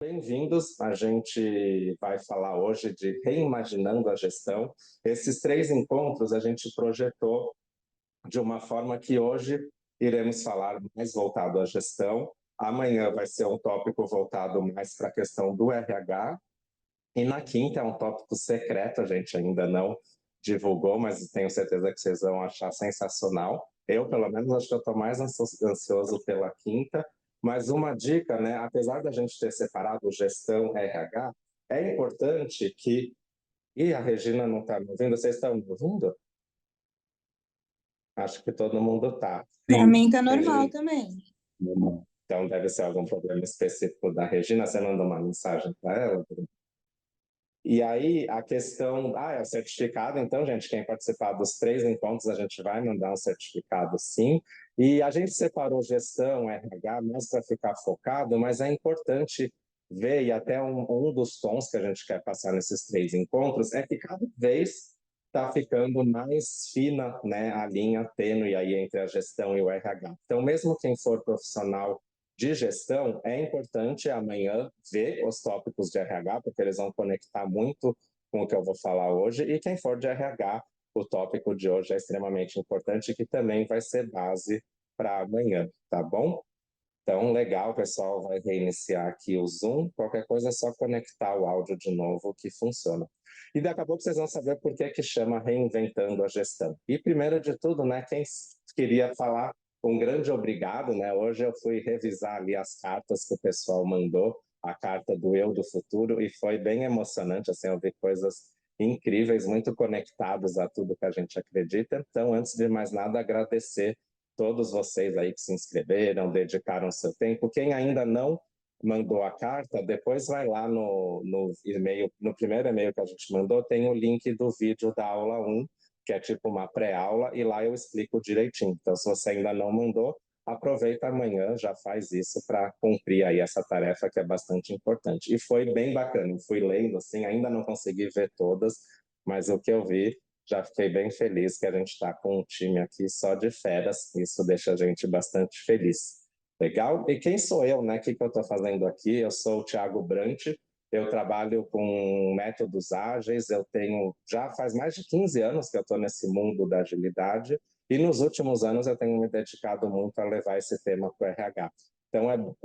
Bem-vindos. A gente vai falar hoje de reimaginando a gestão. Esses três encontros a gente projetou de uma forma que hoje iremos falar mais voltado à gestão. Amanhã vai ser um tópico voltado mais para a questão do RH. E na quinta é um tópico secreto, a gente ainda não divulgou, mas tenho certeza que vocês vão achar sensacional. Eu, pelo menos, acho que eu estou mais ansioso pela quinta. Mas uma dica, né? Apesar da gente ter separado gestão RH, é importante que. E a Regina não está me ouvindo? Vocês estão me ouvindo? Acho que todo mundo está. Para Sim, mim tá normal Regina. também. Então deve ser algum problema específico da Regina. Você mandou uma mensagem para ela? E aí, a questão. É o certificado. Então, gente, quem participar dos três encontros, a gente vai mandar um certificado, sim. E a gente separou gestão, RH, mais para ficar focado, mas é importante ver, e até um dos tons que a gente quer passar nesses três encontros, é que cada vez está ficando mais fina, né, a linha tênue aí entre a gestão e o RH. Então, mesmo quem for profissional de gestão, é importante amanhã ver os tópicos de RH, porque eles vão conectar muito com o que eu vou falar hoje, e quem for de RH, o tópico de hoje é extremamente importante, que também vai ser base para amanhã, tá bom? Então, legal, pessoal, vai reiniciar aqui o Zoom, qualquer coisa é só conectar o áudio de novo que funciona. E daqui a pouco vocês vão saber por que que chama Reinventando a Gestão. E primeiro de tudo, né, quem queria falar um grande obrigado, né? Hoje eu fui revisar ali as cartas que o pessoal mandou, a carta do Eu do Futuro, e foi bem emocionante, assim, eu vi coisas incríveis, muito conectados a tudo que a gente acredita. Então, antes de mais nada, agradecer todos vocês aí que se inscreveram, dedicaram seu tempo. Quem ainda não mandou a carta, depois vai lá no e-mail, no primeiro e-mail que a gente mandou, tem o link do vídeo da aula 1, que é tipo uma pré-aula, e lá eu explico direitinho. Então, se você ainda não mandou, aproveita amanhã, já faz isso para cumprir aí essa tarefa que é bastante importante. E foi bem bacana, eu fui lendo assim, ainda não consegui ver todas, mas o que eu vi, já fiquei bem feliz que a gente está com um time aqui só de feras, isso deixa a gente bastante feliz. Legal? E quem sou eu, né? O que eu estou fazendo aqui? Eu sou o Thiago Brant, eu trabalho com métodos ágeis, eu tenho, já faz mais de 15 anos que eu estou nesse mundo da agilidade, e nos últimos anos eu tenho me dedicado muito a levar esse tema para o RH. Então,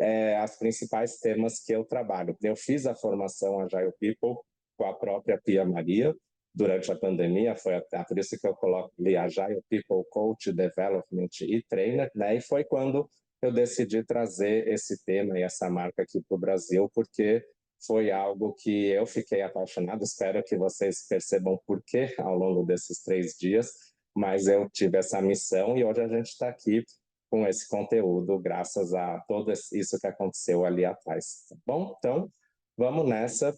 as principais temas que eu trabalho. Eu fiz a formação Agile People com a própria Pia Maria, durante a pandemia, foi até por isso que eu coloco ali Agile People Coach, Development e Trainer, né? E foi quando eu decidi trazer esse tema e essa marca aqui para o Brasil, porque foi algo que eu fiquei apaixonado. Espero que vocês percebam por quê ao longo desses 3 dias, mas eu tive essa missão e hoje a gente está aqui com esse conteúdo, graças a tudo isso que aconteceu ali atrás. Tá bom? Então, vamos nessa.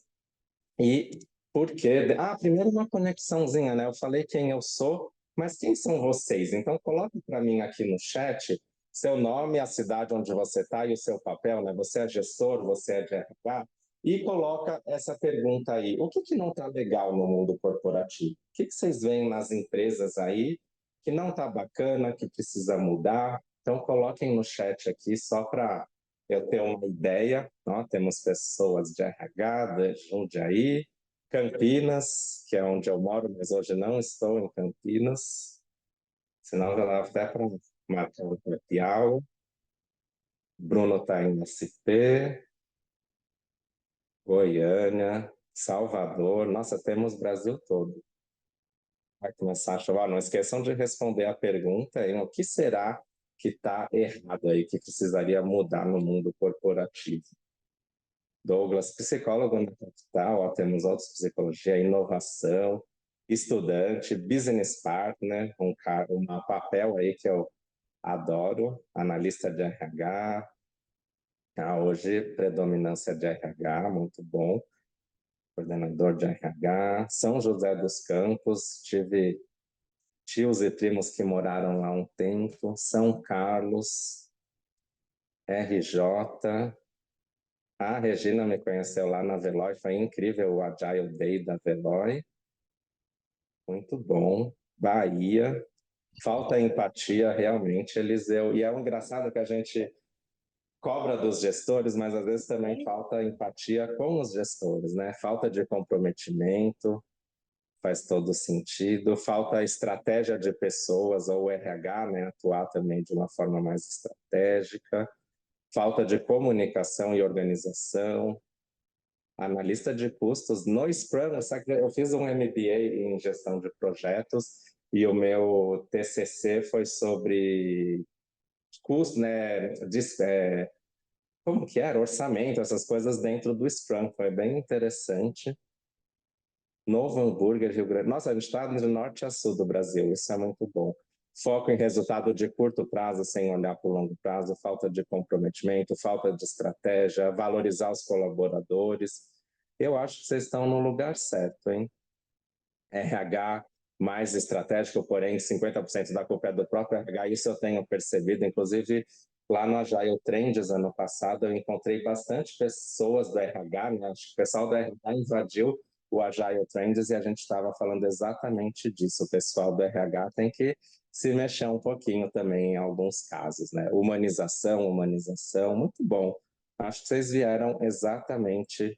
E por quê? Primeiro uma conexãozinha, né? Eu falei quem eu sou, mas quem são vocês? Então, coloque para mim aqui no chat seu nome, a cidade onde você está e o seu papel, né? Você é gestor, você é de RH? E coloca essa pergunta aí. O que, que não está legal no mundo corporativo? O que, que vocês veem nas empresas aí que não está bacana, que precisa mudar? Então, coloquem no chat aqui só para eu ter uma ideia. Ó, temos pessoas de RH, de Jundiaí, Campinas, que é onde eu moro, mas hoje não estou em Campinas, senão já dá até para marcar um happy hour. Bruno está em SP, Goiânia, Salvador. Nossa, temos Brasil todo. Vai começar a chover. Não esqueçam de responder a pergunta, hein? O que será que está errado aí, que precisaria mudar no mundo corporativo? Douglas, psicólogo na capital, ó, temos outros psicologia, inovação, estudante, business partner, um papel aí que eu adoro, analista de RH, hoje predominância de RH, muito bom, coordenador de RH, São José dos Campos, tive tios e primos que moraram lá um tempo, São Carlos, RJ, a Regina me conheceu lá na Veloy, foi incrível o Agile Day da Veloy. Muito bom. Bahia. Falta empatia, realmente, Eliseu. E é engraçado que a gente cobra dos gestores, mas às vezes também falta empatia com os gestores, né? Falta de comprometimento, faz todo sentido, falta estratégia de pessoas, ou RH, né? Atuar também de uma forma mais estratégica, falta de comunicação e organização, analista de custos no Scrum. Eu fiz um MBA em gestão de projetos e o meu TCC foi sobre custo, né, como que era, orçamento, essas coisas dentro do Scrum, foi bem interessante. Novo Hambúrguer, Rio Grande. Nossa, a gente está de norte a sul do Brasil, isso é muito bom. Foco em resultado de curto prazo, sem olhar para o longo prazo, falta de comprometimento, falta de estratégia, valorizar os colaboradores. Eu acho que vocês estão no lugar certo, hein? RH mais estratégico, porém 50% da culpa é do próprio RH, isso eu tenho percebido, inclusive lá no Agile Trends ano passado eu encontrei bastante pessoas do RH, né? Acho que o pessoal do RH invadiu o Agile Trends e a gente estava falando exatamente disso, o pessoal do RH tem que se mexer um pouquinho também em alguns casos, né? Humanização, muito bom. Acho que vocês vieram exatamente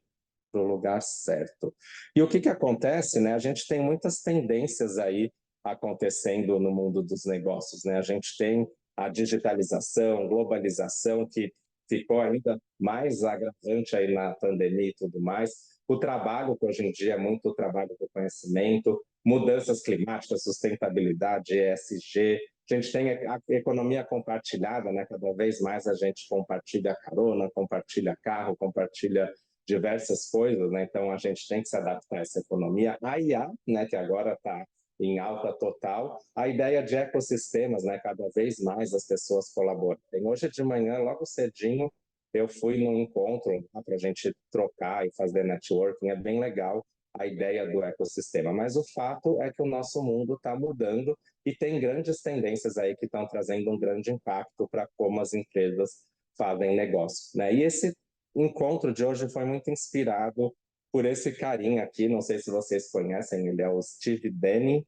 para o lugar certo. E o que, que acontece, né? A gente tem muitas tendências aí acontecendo no mundo dos negócios, né? A gente tem a digitalização, globalização, que ficou ainda mais agravante aí na pandemia e tudo mais. O trabalho, que hoje em dia é muito o trabalho do conhecimento, mudanças climáticas, sustentabilidade, ESG. A gente tem a economia compartilhada, né? Cada vez mais a gente compartilha carona, compartilha carro, compartilha diversas coisas, né? Então a gente tem que se adaptar a essa economia. A IA, né, que agora está em alta total, a ideia de ecossistemas, né, cada vez mais as pessoas colaboram. Hoje de manhã, logo cedinho, eu fui num encontro para a gente trocar e fazer networking, é bem legal a ideia do ecossistema, mas o fato é que o nosso mundo está mudando e tem grandes tendências aí que estão trazendo um grande impacto para como as empresas fazem negócio, né? E esse o encontro de hoje foi muito inspirado por esse carinha aqui, não sei se vocês conhecem, ele é o Steve Denning,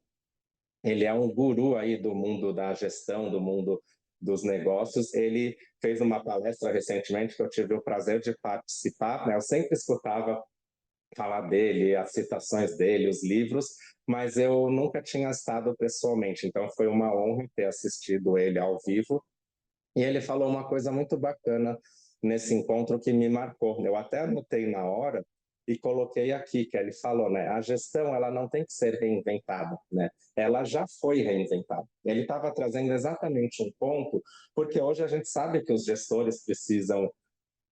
ele é um guru aí do mundo da gestão, do mundo dos negócios. Ele fez uma palestra recentemente que eu tive o prazer de participar, né? Eu sempre escutava falar dele, as citações dele, os livros, mas eu nunca tinha estado pessoalmente, então foi uma honra ter assistido ele ao vivo e ele falou uma coisa muito bacana nesse encontro que me marcou. Eu até anotei na hora e coloquei aqui que ele falou, né? A gestão ela não tem que ser reinventada, né? Ela já foi reinventada. Ele estava trazendo exatamente um ponto, porque hoje a gente sabe que os gestores precisam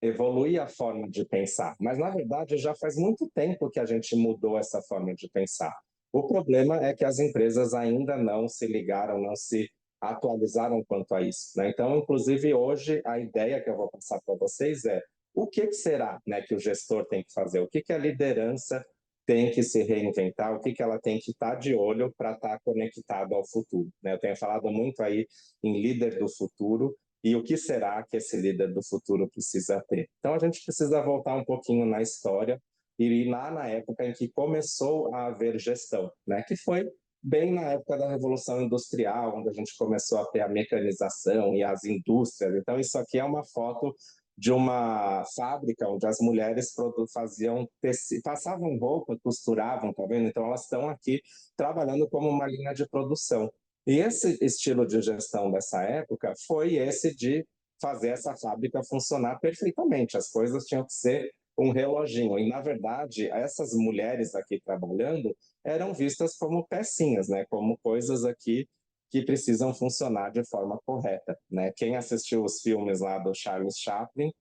evoluir a forma de pensar, mas na verdade já faz muito tempo que a gente mudou essa forma de pensar. O problema é que as empresas ainda não se ligaram, não se atualizaram quanto a isso, né? Então, inclusive hoje a ideia que eu vou passar para vocês é o que será, né, que o gestor tem que fazer, o que a liderança tem que se reinventar, o que ela tem que estar de olho para estar conectado ao futuro, né? Eu tenho falado muito aí em líder do futuro, e o que será que esse líder do futuro precisa ter. Então a gente precisa voltar um pouquinho na história e ir lá na época em que começou a haver gestão, né? Que foi bem na época da Revolução Industrial, onde a gente começou a ter a mecanização e as indústrias. Então isso aqui é uma foto de uma fábrica onde as mulheres faziam passavam roupa, costuravam, tá vendo? Então elas estão aqui trabalhando como uma linha de produção. E esse estilo de gestão dessa época foi esse de fazer essa fábrica funcionar perfeitamente. As coisas tinham que ser um reloginho. E, na verdade, essas mulheres aqui trabalhando eram vistas como pecinhas, né? Como coisas aqui que precisam funcionar de forma correta, né? Quem assistiu os filmes lá do Charles Chaplin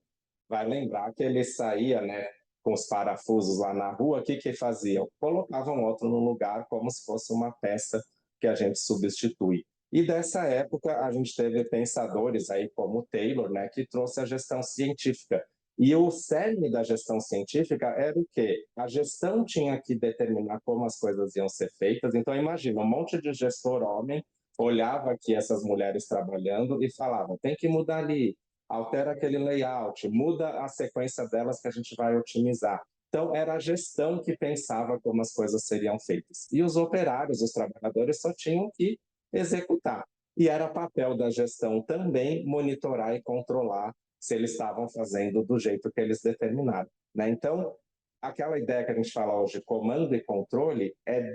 vai lembrar que ele saía, né, com os parafusos lá na rua, o que que faziam? Colocavam outro no lugar como se fosse uma peça que a gente substitui. E dessa época a gente teve pensadores aí como Taylor, né, que trouxe a gestão científica. E o cerne da gestão científica era o quê? A gestão tinha que determinar como as coisas iam ser feitas. Então imagina, um monte de gestor homem olhava aqui essas mulheres trabalhando e falava, tem que mudar ali, altera aquele layout, muda a sequência delas que a gente vai otimizar. Então, era a gestão que pensava como as coisas seriam feitas. E os operários, os trabalhadores, só tinham que executar. E era papel da gestão também monitorar e controlar se eles estavam fazendo do jeito que eles determinaram, né? Então, aquela ideia que a gente fala hoje, comando e controle, é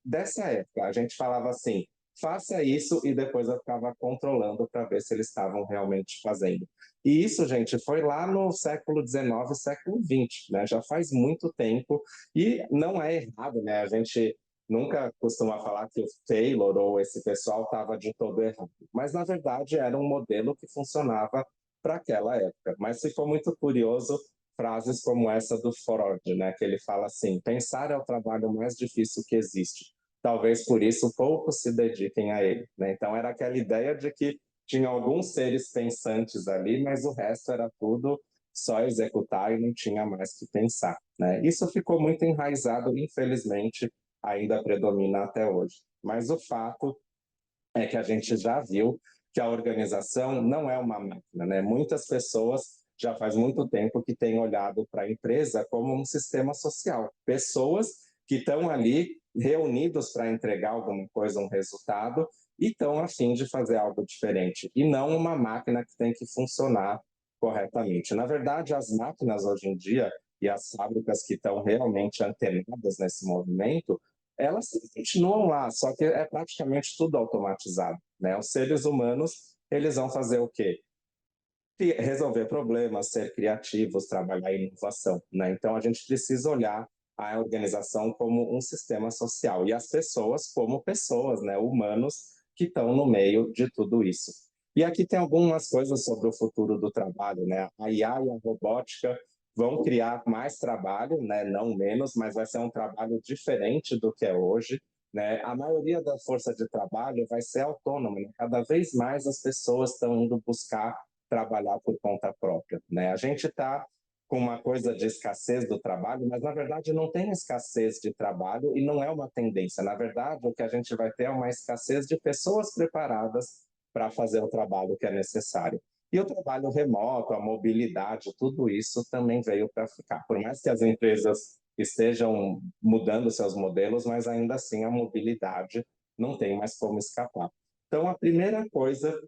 dessa época. A gente falava assim, faça isso, e depois eu ficava controlando para ver se eles estavam realmente fazendo. E isso, gente, foi lá no século XIX, século XX, né? Já faz muito tempo, e não é errado, né? A gente nunca costuma falar que o Taylor ou esse pessoal estava de todo errado, mas na verdade era um modelo que funcionava para aquela época. Mas se for muito curioso, frases como essa do Ford, né, que ele fala assim: pensar é o trabalho mais difícil que existe. Talvez por isso poucos se dediquem a ele, né? Então era aquela ideia de que tinha alguns seres pensantes ali, mas o resto era tudo só executar e não tinha mais que pensar, né? Isso ficou muito enraizado, infelizmente, ainda predomina até hoje. Mas o fato é que a gente já viu que a organização não é uma máquina, né? Muitas pessoas já faz muito tempo que têm olhado para a empresa como um sistema social. Pessoas que estão ali reunidos para entregar alguma coisa, um resultado, e estão a fim de fazer algo diferente, e não uma máquina que tem que funcionar corretamente. Na verdade, as máquinas hoje em dia e as fábricas que estão realmente antenadas nesse movimento, elas continuam lá, só que é praticamente tudo automatizado, né? Os seres humanos, eles vão fazer o quê? Resolver problemas, ser criativos, trabalhar em inovação, né? Então a gente precisa olhar a organização como um sistema social e as pessoas como pessoas, né? Humanos que estão no meio de tudo isso. E aqui tem algumas coisas sobre o futuro do trabalho, né? A IA e a robótica vão criar mais trabalho, né? Não menos, mas vai ser um trabalho diferente do que é hoje, né? A maioria da força de trabalho vai ser autônoma, né? Cada vez mais as pessoas estão indo buscar trabalhar por conta própria, né? A gente está com uma coisa de escassez do trabalho, mas na verdade não tem escassez de trabalho e não é uma tendência. Na verdade, o que a gente vai ter é uma escassez de pessoas preparadas para fazer o trabalho que é necessário. E o trabalho remoto, a mobilidade, tudo isso também veio para ficar. Por mais que as empresas estejam mudando seus modelos, mas ainda assim a mobilidade não tem mais como escapar. Então, a primeira coisa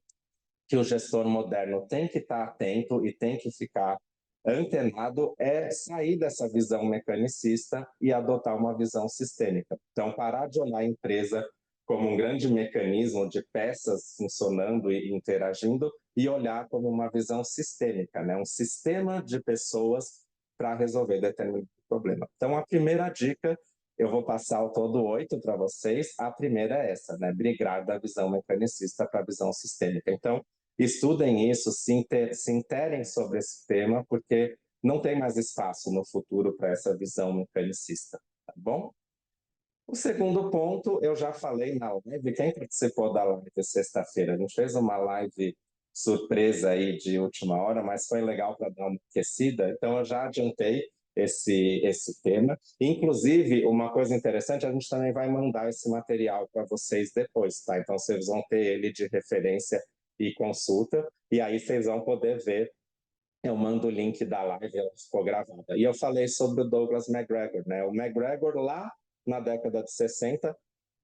que o gestor moderno tem que estar atento e tem que ficar antenado é sair dessa visão mecanicista e adotar uma visão sistêmica. Então, parar de olhar a empresa como um grande mecanismo de peças funcionando e interagindo e olhar como uma visão sistêmica, né? Um sistema de pessoas para resolver determinado problema. Então, a primeira dica, eu vou passar o todo 8 para vocês. A primeira é essa, né? Migrar da visão mecanicista para a visão sistêmica. Então, estudem isso, se interem sobre esse tema, porque não tem mais espaço no futuro para essa visão mecanicista, tá bom? O segundo ponto, eu já falei na live, quem participou da live sexta-feira? A gente fez uma live surpresa aí de última hora, mas foi legal para dar uma aquecida, então eu já adiantei esse tema. Inclusive, uma coisa interessante, a gente também vai mandar esse material para vocês depois, tá? Então vocês vão ter ele de referência e consulta, e aí vocês vão poder ver. Eu mando o link da live, ela ficou gravada. E eu falei sobre o Douglas McGregor, né? O McGregor, lá na década de 60,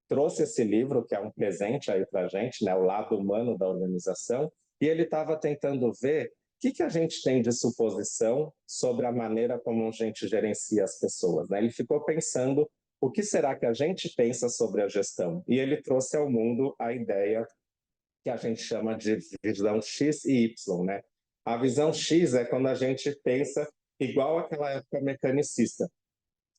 trouxe esse livro, que é um presente aí para a gente, né? O lado humano da organização, e ele estava tentando ver o que a gente tem de suposição sobre a maneira como a gente gerencia as pessoas, né? Ele ficou pensando o que será que a gente pensa sobre a gestão, e ele trouxe ao mundo a ideia que a gente chama de visão X e Y, né? A visão X é quando a gente pensa igual àquela época mecanicista.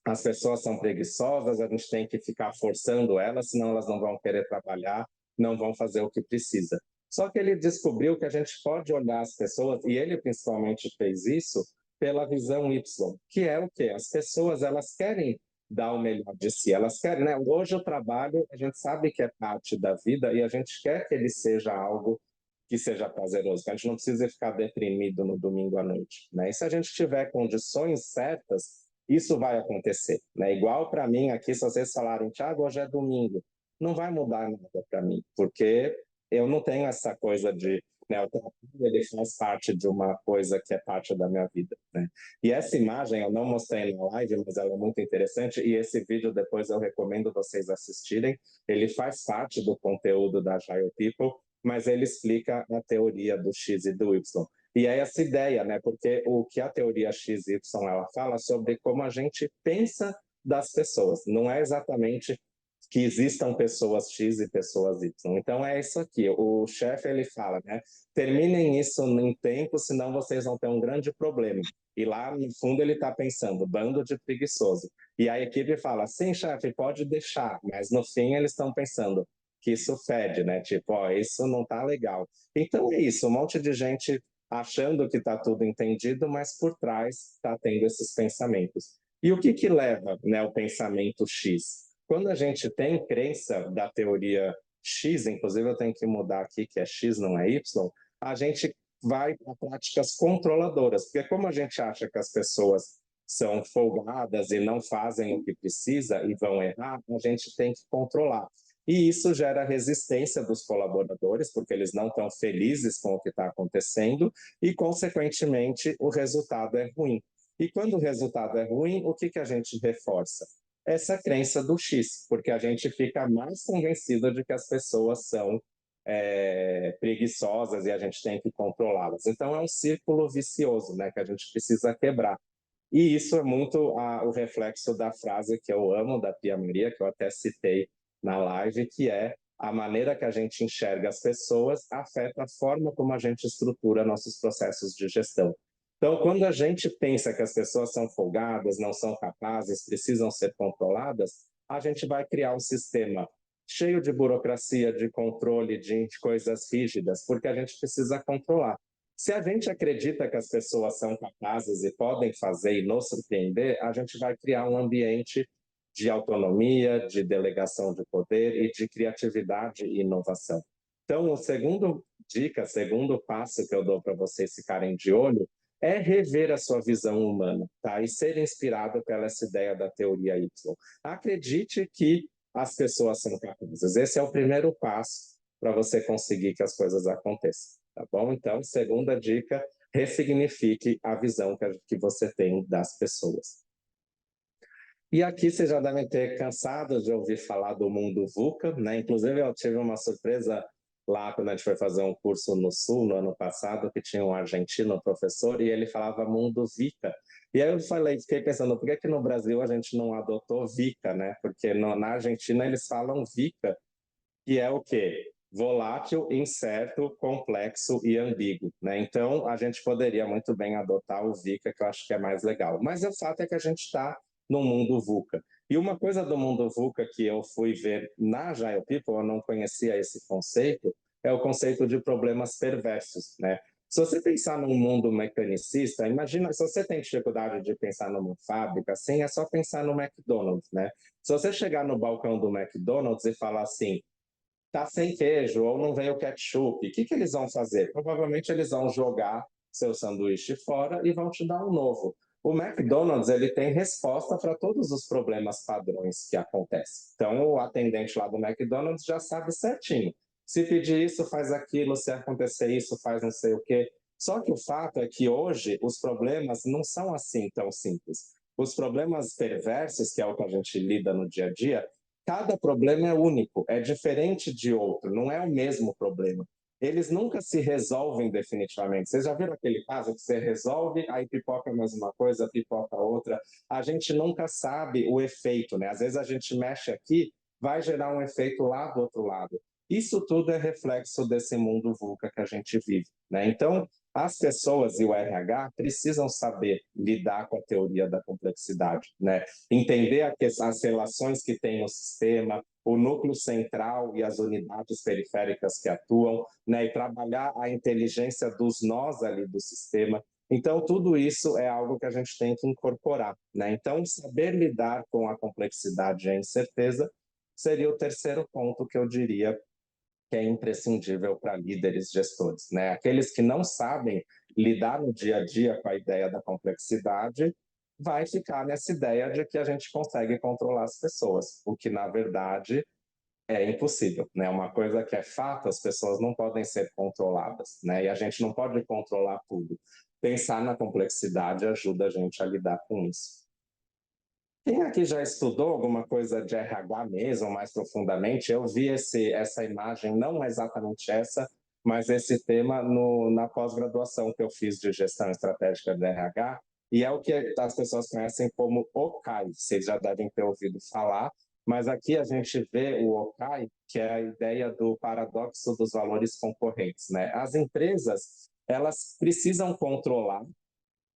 As pessoas são preguiçosas, a gente tem que ficar forçando elas, senão elas não vão querer trabalhar, não vão fazer o que precisa. Só que ele descobriu que a gente pode olhar as pessoas, e ele principalmente fez isso, pela visão Y, que é o quê? As pessoas, elas querem dar o melhor de si, elas querem, né? Hoje o trabalho, a gente sabe que é parte da vida e a gente quer que ele seja algo que seja prazeroso, que a gente não precisa ficar deprimido no domingo à noite, né? E se a gente tiver condições certas, isso vai acontecer, né? Igual para mim aqui, se vocês falarem, Thiago, hoje é domingo, não vai mudar nada para mim, porque eu não tenho essa coisa de, né, o trabalho, ele faz parte de uma coisa que é parte da minha vida, né? E essa imagem eu não mostrei na live, mas ela é muito interessante, e esse vídeo depois eu recomendo vocês assistirem. Ele faz parte do conteúdo da Agile People, mas ele explica a teoria do X e do Y. E é essa ideia, né? Porque o que a teoria XY ela fala sobre como a gente pensa das pessoas, não é exatamente que existam pessoas X e pessoas Y. Então é isso aqui. O chefe ele fala, né? Terminem isso em tempo, senão vocês vão ter um grande problema. E lá no fundo ele está pensando, bando de preguiçoso. E a equipe fala, sim, chefe, pode deixar. Mas no fim eles estão pensando que isso fede, né? Tipo, ó, isso não tá legal. Então é isso, um monte de gente achando que está tudo entendido, mas por trás está tendo esses pensamentos. E o que que leva, né, o pensamento X? Quando a gente tem crença da teoria X, inclusive eu tenho que mudar aqui que é X, não é Y, a gente vai para práticas controladoras, porque como a gente acha que as pessoas são folgadas e não fazem o que precisa e vão errar, a gente tem que controlar. E isso gera resistência dos colaboradores, porque eles não estão felizes com o que está acontecendo, e, consequentemente, o resultado é ruim. E quando o resultado é ruim, o que, que a gente reforça? Essa crença do X, porque a gente fica mais convencido de que as pessoas são preguiçosas e a gente tem que controlá-las. Então é um círculo vicioso, né, que a gente precisa quebrar. E isso é muito o reflexo da frase que eu amo da Pia Maria, que eu até citei na live, que é a maneira que a gente enxerga as pessoas afeta a forma como a gente estrutura nossos processos de gestão. Então, quando a gente pensa que as pessoas são folgadas, não são capazes, precisam ser controladas, a gente vai criar um sistema cheio de burocracia, de controle, de coisas rígidas, porque a gente precisa controlar. Se a gente acredita que as pessoas são capazes e podem fazer e nos surpreender, a gente vai criar um ambiente de autonomia, de delegação de poder e de criatividade e inovação. Então, o segundo dica, segundo passo que eu dou para vocês ficarem de olho é rever a sua visão humana, tá? E ser inspirado pela essa ideia da teoria Y. Acredite que as pessoas são capazes. Esse é o primeiro passo para você conseguir que as coisas aconteçam, tá bom? Então, segunda dica, ressignifique a visão que você tem das pessoas. E aqui vocês já devem ter cansado de ouvir falar do mundo VUCA, né? Inclusive eu tive uma surpresa lá quando a gente foi fazer um curso no Sul no ano passado, que tinha um argentino professor e ele falava mundo VICA. E aí eu falei, fiquei pensando, por que que no Brasil a gente não adotou VICA, né? Porque na Argentina eles falam VICA, que é o quê? Volátil, incerto, complexo e ambíguo, né? Então, a gente poderia muito bem adotar o VICA, que eu acho que é mais legal. Mas o fato é que a gente está no mundo VUCA. E uma coisa do mundo VUCA que eu fui ver na Agile People, eu não conhecia esse conceito, é o conceito de problemas perversos, né? Se você pensar num mundo mecanicista, imagina, se você tem dificuldade de pensar numa fábrica, assim, é só pensar no McDonald's, né? Se você chegar no balcão do McDonald's e falar assim, tá sem queijo ou não veio ketchup, o que que eles vão fazer? Provavelmente eles vão jogar seu sanduíche fora e vão te dar um novo. O McDonald's ele tem resposta para todos os problemas padrões que acontecem. Então o atendente lá do McDonald's já sabe certinho. Se pedir isso, faz aquilo, se acontecer isso, faz não sei o quê. Só que o fato é que hoje os problemas não são assim tão simples. Os problemas perversos, que é o que a gente lida no dia a dia, cada problema é único, é diferente de outro, não é o mesmo problema. Eles nunca se resolvem definitivamente. Vocês já viram aquele caso que você resolve, aí pipoca mais uma coisa, pipoca outra? A gente nunca sabe o efeito, né? Às vezes a gente mexe aqui, vai gerar um efeito lá do outro lado. Isso tudo é reflexo desse mundo VUCA que a gente vive, né? Então, as pessoas e o RH precisam saber lidar com a teoria da complexidade, né? Entender as relações que tem no sistema, o núcleo central e as unidades periféricas que atuam, né? E trabalhar a inteligência dos nós ali do sistema. Então, tudo isso é algo que a gente tem que incorporar, né? Então, saber lidar com a complexidade e a incerteza seria o terceiro ponto que eu diria que é imprescindível para líderes gestores, né? Aqueles que não sabem lidar no dia a dia com a ideia da complexidade, vai ficar nessa ideia de que a gente consegue controlar as pessoas, o que na verdade é impossível, né? Uma coisa que é fato, as pessoas não podem ser controladas, né? E a gente não pode controlar tudo. Pensar na complexidade ajuda a gente a lidar com isso. Quem aqui já estudou alguma coisa de RH mesmo, mais profundamente? Eu vi essa imagem, não exatamente essa, mas esse tema na pós-graduação que eu fiz de gestão estratégica de RH, e é o que as pessoas conhecem como OKAI, vocês já devem ter ouvido falar, mas aqui a gente vê o OKAI, que é a ideia do paradoxo dos valores concorrentes, né? As empresas, elas precisam controlar,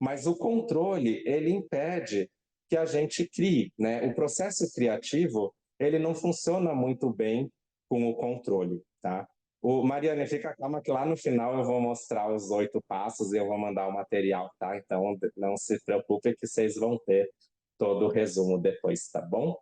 mas o controle, ele impede que a gente crie, né? O processo criativo, ele não funciona muito bem com o controle, tá? Mariane, fica calma que lá no final eu vou mostrar os 8 passos e eu vou mandar o material, tá? Então não se preocupe que vocês vão ter todo o resumo depois, tá bom?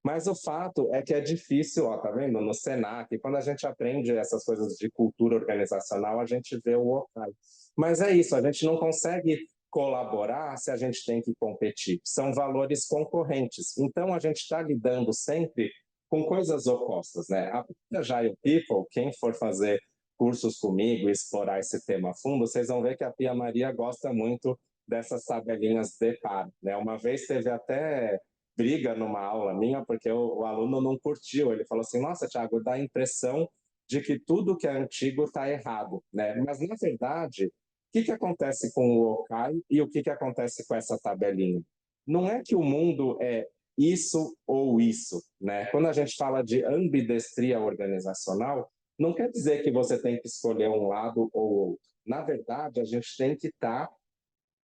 Mas o fato é que é difícil, ó, tá vendo? No Senac, quando a gente aprende essas coisas de cultura organizacional, a gente vê o OCAI. Mas é isso, a gente não consegue colaborar se a gente tem que competir. São valores concorrentes. Então, a gente está lidando sempre com coisas opostas, né? A Agile People, quem for fazer cursos comigo e explorar esse tema a fundo, vocês vão ver que a Pia Maria gosta muito dessas tabelinhas de par, né? Uma vez teve até briga numa aula minha, porque o aluno não curtiu. Ele falou assim, nossa, Thiago, dá a impressão de que tudo que é antigo está errado, né? Mas, na verdade, que acontece com o OKAI e o que acontece com essa tabelinha? Não é que o mundo é isso ou isso, né? Quando a gente fala de ambidestria organizacional, não quer dizer que você tem que escolher um lado ou outro. Na verdade, a gente tem que estar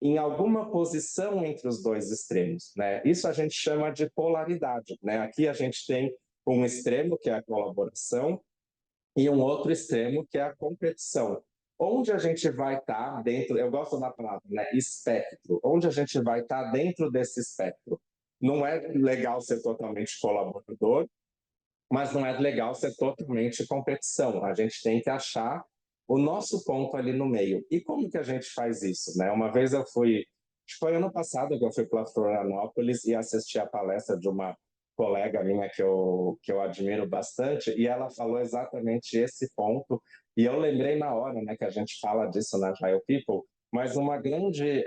em alguma posição entre os dois extremos, né? Isso a gente chama de polaridade, né? Aqui a gente tem um extremo que é a colaboração e um outro extremo que é a competição. Onde a gente vai estar dentro, eu gosto da palavra, né? Espectro. Onde a gente vai estar dentro desse espectro? Não é legal ser totalmente colaborador, mas não é legal ser totalmente competição. A gente tem que achar o nosso ponto ali no meio. E como que a gente faz isso, né? Uma vez eu fui, acho que foi ano passado que eu fui para Florianópolis e assisti a palestra de uma colega minha que eu admiro bastante, e ela falou exatamente esse ponto, e eu lembrei na hora, né, que a gente fala disso na Agile People, mas uma grande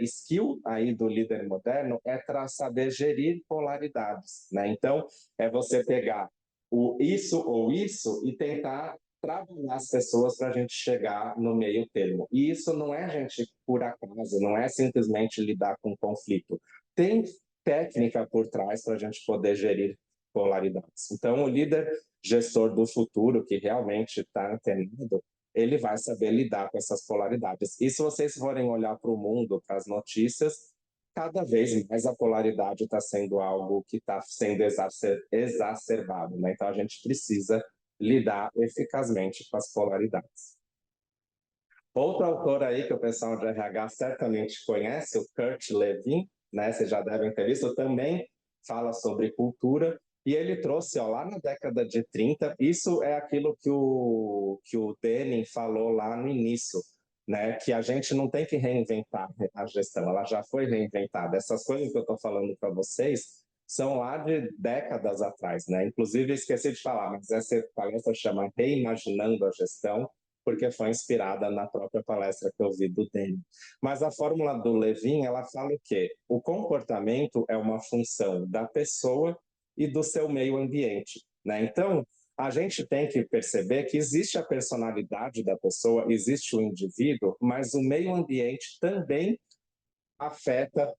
skill aí do líder moderno é para saber gerir polaridades, né? Então, é você pegar o isso ou isso e tentar trabalhar as pessoas para a gente chegar no meio termo. E isso não é, gente, por acaso, não é simplesmente lidar com conflito. Tem técnica por trás para a gente poder gerir polaridades. Então, o líder gestor do futuro, que realmente está antenado, ele vai saber lidar com essas polaridades. E se vocês forem olhar para o mundo, para as notícias, cada vez mais a polaridade está sendo algo que está sendo exacerbado, né? Então a gente precisa lidar eficazmente com as polaridades. Outro autor aí que o pessoal de RH certamente conhece, o Kurt Lewin, né? Vocês já devem ter visto, também fala sobre cultura, e ele trouxe, ó, lá na década de 30, isso é aquilo que o Deming falou lá no início, né? Que a gente não tem que reinventar a gestão, ela já foi reinventada. Essas coisas que eu estou falando para vocês são lá de décadas atrás, né? Inclusive, esqueci de falar, mas essa palestra chama Reimaginando a Gestão, porque foi inspirada na própria palestra que eu vi do Daniel. Mas a fórmula do Levin, ela fala o quê? O comportamento é uma função da pessoa e do seu meio ambiente, né? Então, a gente tem que perceber que existe a personalidade da pessoa, existe o indivíduo, mas o meio ambiente também afeta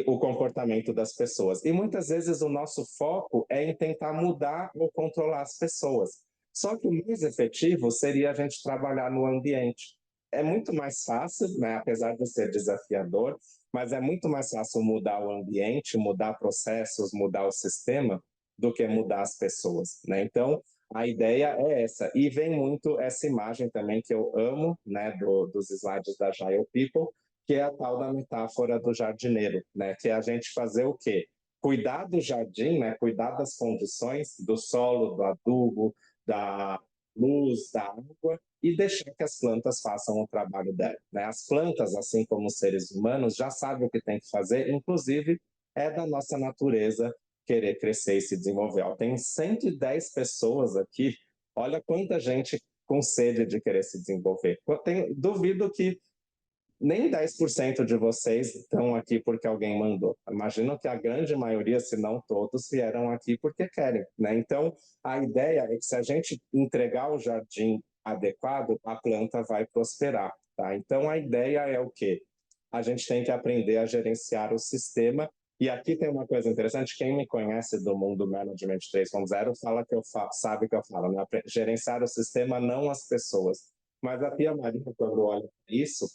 o comportamento das pessoas. E muitas vezes o nosso foco é em tentar mudar ou controlar as pessoas. Só que o mais efetivo seria a gente trabalhar no ambiente. É muito mais fácil, né, apesar de ser desafiador, mas é muito mais fácil mudar o ambiente, mudar processos, mudar o sistema, do que mudar as pessoas, né? Então, a ideia é essa. E vem muito essa imagem também que eu amo, né, dos slides da Agile People, que é a tal da metáfora do jardineiro, né? Que é a gente fazer o quê? Cuidar do jardim, né? Cuidar das condições do solo, do adubo, da luz, da água, e deixar que as plantas façam o trabalho dela, né? As plantas, assim como os seres humanos, já sabem o que tem que fazer, inclusive é da nossa natureza querer crescer e se desenvolver. Ó, tem 110 pessoas aqui, olha quanta gente com sede de querer se desenvolver. Duvido que nem 10% de vocês estão aqui porque alguém mandou. Imagino que a grande maioria, se não todos, vieram aqui porque querem, né? Então, a ideia é que se a gente entregar o jardim adequado, a planta vai prosperar, tá? Então, a ideia é o quê? A gente tem que aprender a gerenciar o sistema. E aqui tem uma coisa interessante, quem me conhece do mundo Management 3.0 fala que sabe que eu falo, né? Gerenciar o sistema, não as pessoas. Mas a Pia Maria, quando olha isso,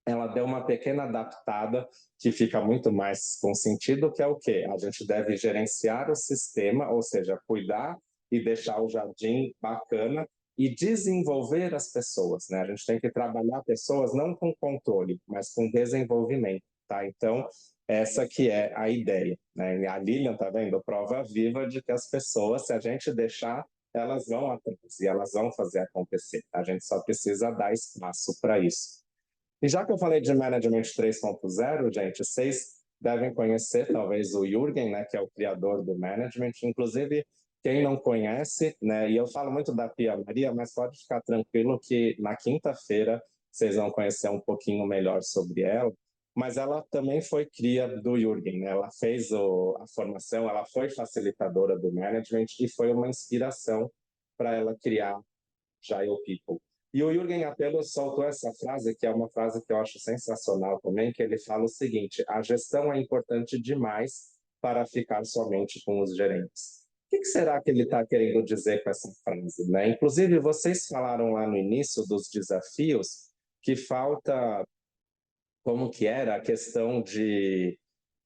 ela deu uma pequena adaptada que fica muito mais com sentido, que é o quê? A gente deve gerenciar o sistema, ou seja, cuidar e deixar o jardim bacana e desenvolver as pessoas, né? A gente tem que trabalhar pessoas não com controle, mas com desenvolvimento, tá? Então, essa que é a ideia, né? E a Lilian, tá vendo? Prova viva de que as pessoas, se a gente deixar, elas vão atrás e elas vão fazer acontecer. A gente só precisa dar espaço para isso. E já que eu falei de Management 3.0, gente, vocês devem conhecer talvez o Jürgen, né, que é o criador do Management. Inclusive, quem não conhece, né, e eu falo muito da Pia Maria, mas pode ficar tranquilo que na quinta-feira vocês vão conhecer um pouquinho melhor sobre ela. Mas ela também foi cria do Jürgen, né? Ela fez a formação, ela foi facilitadora do Management e foi uma inspiração para ela criar Agile People. E o Jürgen Apelo soltou essa frase, que é uma frase que eu acho sensacional também, que ele fala o seguinte: a gestão é importante demais para ficar somente com os gerentes. O que será que ele está querendo dizer com essa frase, né? Inclusive, vocês falaram lá no início dos desafios que falta, como que era a questão de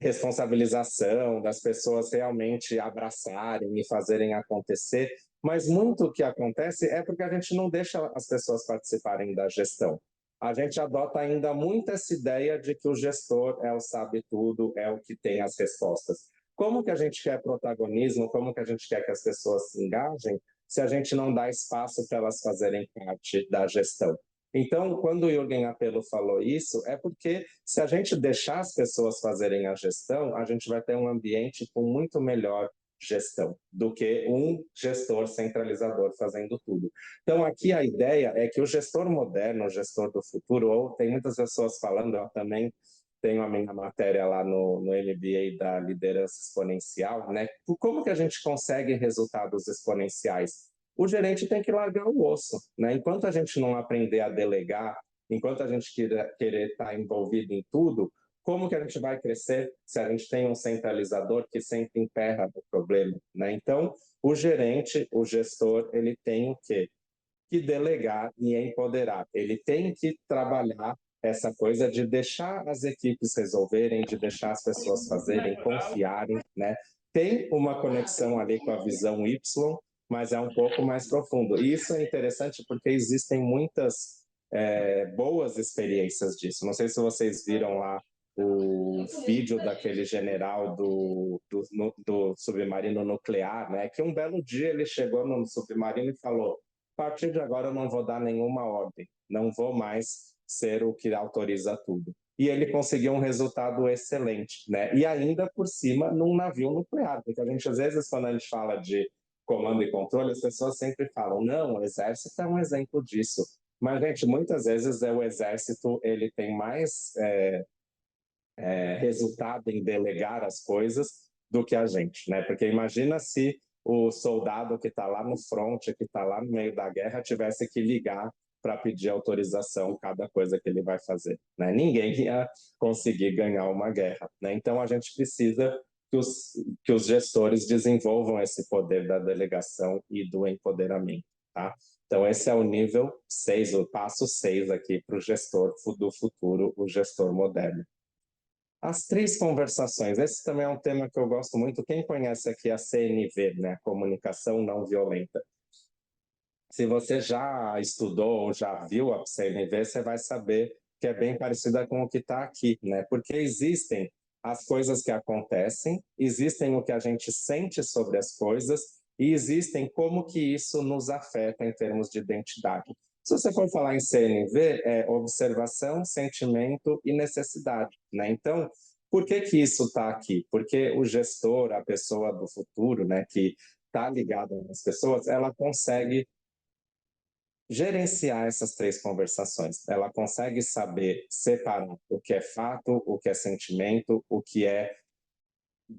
responsabilização, das pessoas realmente abraçarem e fazerem acontecer, mas muito o que acontece é porque a gente não deixa as pessoas participarem da gestão. A gente adota ainda muito essa ideia de que o gestor é o sabe tudo, é o que tem as respostas. Como que a gente quer protagonismo, como que a gente quer que as pessoas se engajem, se a gente não dá espaço para elas fazerem parte da gestão? Então, quando o Jürgen Apelo falou isso, é porque se a gente deixar as pessoas fazerem a gestão, a gente vai ter um ambiente com muito melhor gestão do que um gestor centralizador fazendo tudo. Então, aqui a ideia é que o gestor moderno, o gestor do futuro, ou tem muitas pessoas falando, eu também tenho a minha matéria lá no MBA da liderança exponencial, né? Como que a gente consegue resultados exponenciais? O gerente tem que largar o osso, né? Enquanto a gente não aprender a delegar, enquanto a gente querer estar envolvido em tudo, como que a gente vai crescer se a gente tem um centralizador que sempre emperra o problema, né? Então, o gerente, o gestor, ele tem o quê? Que delegar e empoderar. Ele tem que trabalhar essa coisa de deixar as equipes resolverem, de deixar as pessoas fazerem, confiarem, né? Tem uma conexão ali com a visão Y, mas é um pouco mais profundo. E isso é interessante porque existem muitas boas experiências disso. Não sei se vocês viram lá o vídeo daquele general do submarino nuclear, né? Que um belo dia ele chegou no submarino e falou: a partir de agora eu não vou dar nenhuma ordem, não vou mais ser o que autoriza tudo. E ele conseguiu um resultado excelente, né? E ainda por cima num navio nuclear, porque a gente às vezes quando a gente fala de comando e controle, as pessoas sempre falam: não, o exército é um exemplo disso. Mas, gente, muitas vezes o exército ele tem mais resultado em delegar as coisas do que a gente, né? Porque imagina se o soldado que está lá no front, que está lá no meio da guerra, tivesse que ligar para pedir autorização cada coisa que ele vai fazer, né? Ninguém ia conseguir ganhar uma guerra, né? Então a gente precisa que os gestores desenvolvam esse poder da delegação e do empoderamento, tá? Então esse é o nível 6, o passo 6 aqui para o gestor do futuro, o gestor moderno. As três conversações, esse também é um tema que eu gosto muito. Quem conhece aqui a CNV, né? Comunicação Não Violenta. Se você já estudou ou já viu a CNV, você vai saber que é bem parecida com o que está aqui, né? Porque existem as coisas que acontecem, existem o que a gente sente sobre as coisas e existem como que isso nos afeta em termos de identidade. Se você for falar em CNV, é observação, sentimento e necessidade, né? Então, por que que isso está aqui? Porque o gestor, a pessoa do futuro, né, que está ligada nas pessoas, ela consegue gerenciar essas três conversações. Ela consegue saber separar o que é fato, o que é sentimento, o que é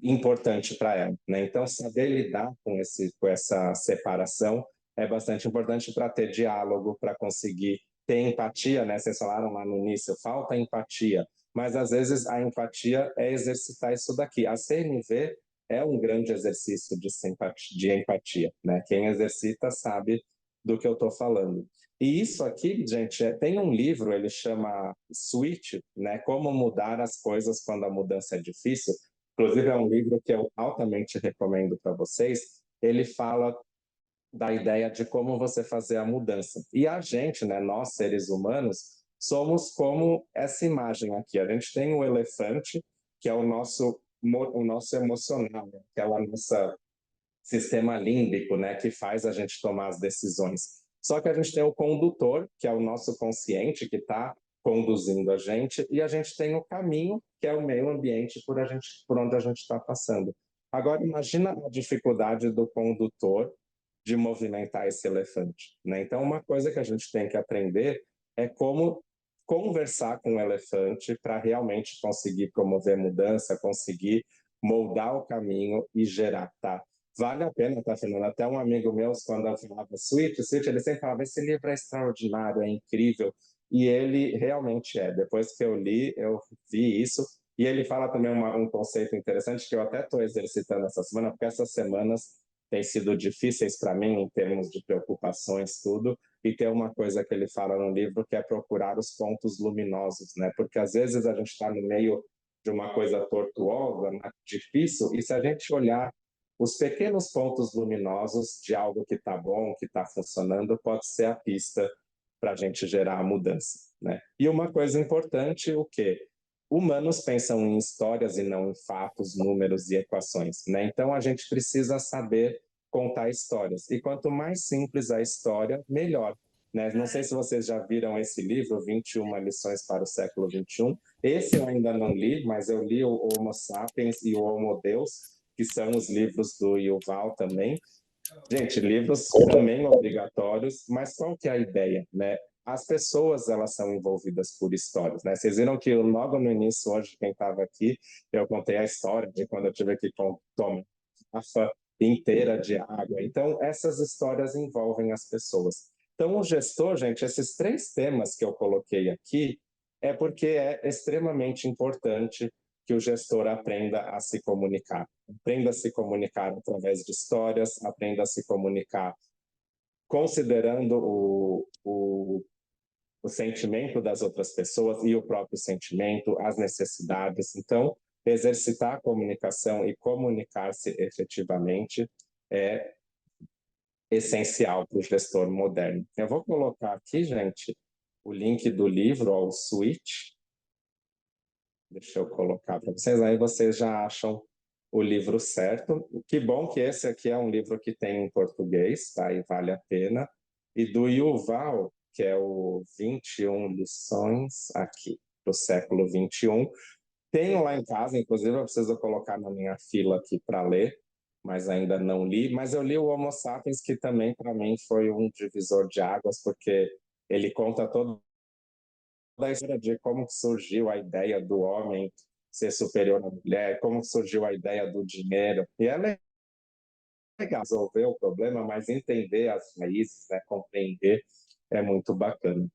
importante para ela, né? Então, saber lidar com essa separação é bastante importante para ter diálogo, para conseguir ter empatia, né? Vocês falaram lá no início, falta empatia, mas às vezes a empatia é exercitar isso daqui. A CNV é um grande exercício de empatia, né? Quem exercita sabe do que eu estou falando. E isso aqui, gente, tem um livro, ele chama Switch, né? Como mudar as coisas quando a mudança é difícil. Inclusive, é um livro que eu altamente recomendo para vocês. Ele fala da ideia de como você fazer a mudança. E a gente, né, nós seres humanos, somos como essa imagem aqui. A gente tem o elefante, que é o nosso emocional, né? Aquela nossa sistema límbico, né, que faz a gente tomar as decisões. Só que a gente tem o condutor, que é o nosso consciente, que está conduzindo a gente, e a gente tem o caminho, que é o meio ambiente por onde a gente está passando. Agora, imagina a dificuldade do condutor de movimentar esse elefante, né? Então, uma coisa que a gente tem que aprender é como conversar com o elefante para realmente conseguir promover mudança, conseguir moldar o caminho e gerar, tá? Vale a pena, tá, Fernando? Até um amigo meu, quando eu falava Switch, ele sempre falava, esse livro é extraordinário, é incrível. E ele realmente é. Depois que eu li, eu vi isso. E ele fala também um conceito interessante que eu até estou exercitando essa semana, porque essas semanas têm sido difíceis para mim em termos de preocupações, tudo. E tem uma coisa que ele fala no livro que é procurar os pontos luminosos, né? Porque às vezes a gente está no meio de uma coisa tortuosa, né? Difícil, e se a gente olhar os pequenos pontos luminosos de algo que está bom, que está funcionando, pode ser a pista para a gente gerar a mudança, né? E uma coisa importante, o quê? Humanos pensam em histórias e não em fatos, números e equações, né? Então a gente precisa saber contar histórias. E quanto mais simples a história, melhor. Né? Não sei se vocês já viram esse livro, 21 lições para o século XXI. Esse eu ainda não li, mas eu li o Homo Sapiens e o Homo Deus, que são os livros do Yuval também. Gente, livros também obrigatórios, mas qual que é a ideia, né? As pessoas, elas são envolvidas por histórias, né? Vocês viram que logo no início, hoje, quem estava aqui, eu contei a história de quando eu tive que tomar a garrafa inteira de água. Então, essas histórias envolvem as pessoas. Então, o gestor, gente, esses três temas que eu coloquei aqui, é porque é extremamente importante que o gestor aprenda a se comunicar. Aprenda a se comunicar através de histórias, aprenda a se comunicar considerando o sentimento das outras pessoas e o próprio sentimento, as necessidades. Então, exercitar a comunicação e comunicar-se efetivamente é essencial para o gestor moderno. Eu vou colocar aqui, gente, o link do livro, ao Switch. Deixa eu colocar para vocês, aí vocês já acham o livro certo. Que bom que esse aqui é um livro que tem em português, tá? E vale a pena. E do Yuval, que é o 21 lições aqui para o século XXI. Tenho lá em casa, inclusive eu preciso colocar na minha fila aqui para ler, mas ainda não li. Mas eu li o Homo Sapiens, que também para mim foi um divisor de águas, porque ele conta todo da história de como surgiu a ideia do homem ser superior à mulher, como surgiu a ideia do dinheiro. E é legal resolver o problema, mas entender as raízes, né, compreender, é muito bacana.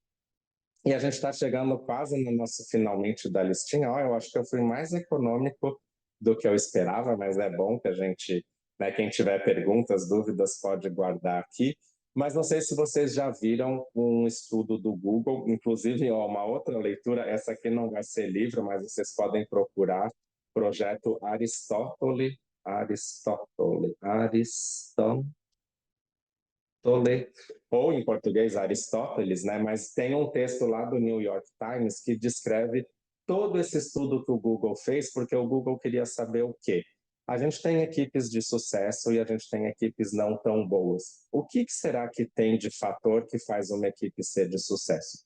E a gente está chegando quase no nosso finalmente da listinha. Eu acho que eu fui mais econômico do que eu esperava, mas é bom que a gente, né, quem tiver perguntas, dúvidas, pode guardar aqui. Mas não sei se vocês já viram um estudo do Google, inclusive ó, uma outra leitura, essa aqui não vai ser livro, mas vocês podem procurar, projeto Aristóteles, ou em português Aristóteles, né? Mas tem um texto lá do New York Times que descreve todo esse estudo que o Google fez, porque o Google queria saber o quê? A gente tem equipes de sucesso e a gente tem equipes não tão boas. O que será que tem de fator que faz uma equipe ser de sucesso?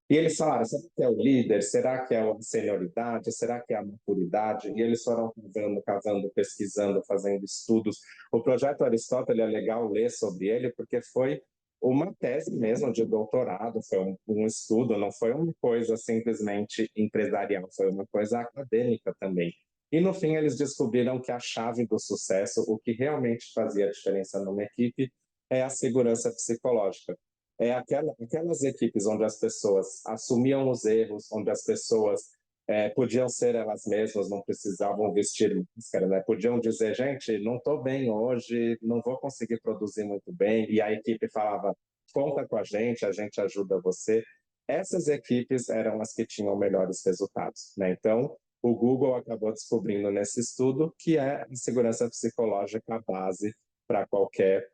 E eles falaram, será que é o líder? Será que é a senioridade? Será que é a maturidade? E eles foram cavando, cavando, pesquisando, fazendo estudos. O projeto Aristóteles é legal ler sobre ele, porque foi uma tese mesmo de doutorado, foi um estudo, não foi uma coisa simplesmente empresarial, foi uma coisa acadêmica também. E no fim eles descobriram que a chave do sucesso, o que realmente fazia a diferença numa equipe, é a segurança psicológica. É aquelas equipes onde as pessoas assumiam os erros, onde as pessoas podiam ser elas mesmas, não precisavam vestir máscara, né? Podiam dizer, gente, não estou bem hoje, não vou conseguir produzir muito bem, e a equipe falava, conta com a gente ajuda você. Essas equipes eram as que tinham melhores resultados, né? Então, o Google acabou descobrindo nesse estudo que é a segurança psicológica a base para qualquer